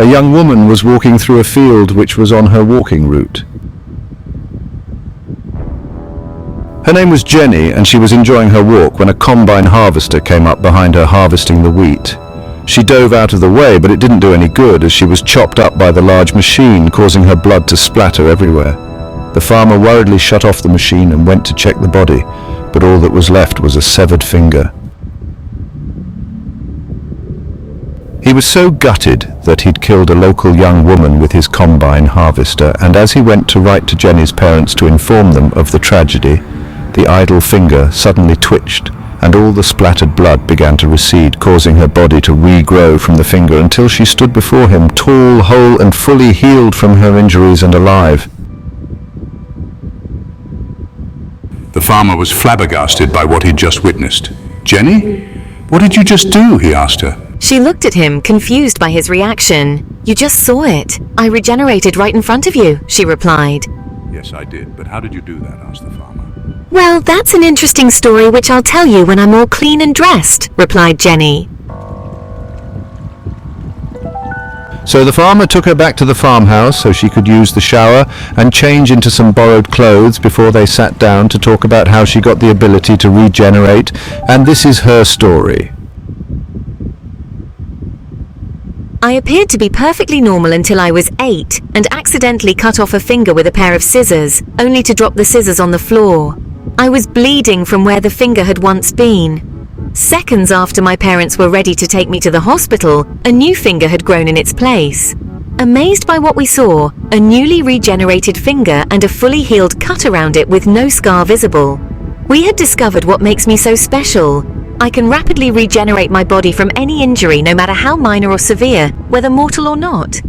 A young woman was walking through a field which was on her walking route. Her name was Jenny, and she was enjoying her walk when a combine harvester came up behind her harvesting the wheat. She dove out of the way, but it didn't do any good as she was chopped up by the large machine, causing her blood to splatter everywhere. The farmer worriedly shut off the machine and went to check the body, but all that was left was a severed finger. He was so gutted that he'd killed a local young woman with his combine harvester, and as he went to write to Jenny's parents to inform them of the tragedy, the idle finger suddenly twitched, and all the splattered blood began to recede, causing her body to regrow from the finger until she stood before him, tall, whole, and fully healed from her injuries and alive. The farmer was flabbergasted by what he'd just witnessed. "Jenny? What did you just do?" he asked her. She looked at him, confused by his reaction. "You just saw it. I regenerated right in front of you," she replied. "Yes, I did, but how did you do that?" asked the farmer. "Well, that's an interesting story which I'll tell you when I'm all clean and dressed," replied Jenny. So the farmer took her back to the farmhouse so she could use the shower and change into some borrowed clothes before they sat down to talk about how she got the ability to regenerate, and this is her story. "I appeared to be perfectly normal until I was 8 and accidentally cut off a finger with a pair of scissors, only to drop the scissors on the floor. I was bleeding from where the finger had once been. Seconds after my parents were ready to take me to the hospital, a new finger had grown in its place. Amazed by what we saw, a newly regenerated finger and a fully healed cut around it with no scar visible. We had discovered what makes me so special. I can rapidly regenerate my body from any injury, no matter how minor or severe, whether mortal or not.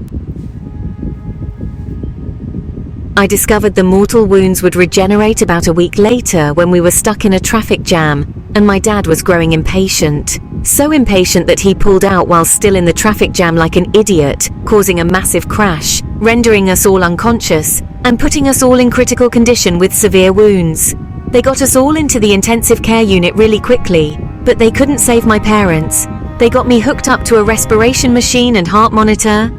I discovered the mortal wounds would regenerate about a week later when we were stuck in a traffic jam, and my dad was growing impatient. So impatient that he pulled out while still in the traffic jam like an idiot, causing a massive crash, rendering us all unconscious, and putting us all in critical condition with severe wounds. They got us all into the intensive care unit really quickly, but they couldn't save my parents. They got me hooked up to a respiration machine and heart monitor.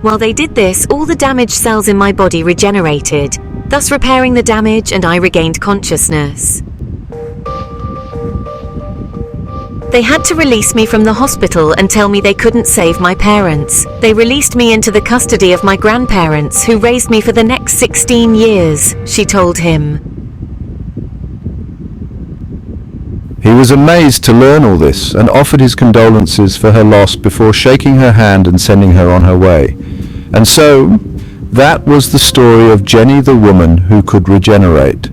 While they did this, all the damaged cells in my body regenerated, thus repairing the damage, and I regained consciousness. They had to release me from the hospital and tell me they couldn't save my parents. They released me into the custody of my grandparents, who raised me for the next 16 years, she told him. He was amazed to learn all this and offered his condolences for her loss before shaking her hand and sending her on her way. And so, that was the story of Jenny the woman who could regenerate.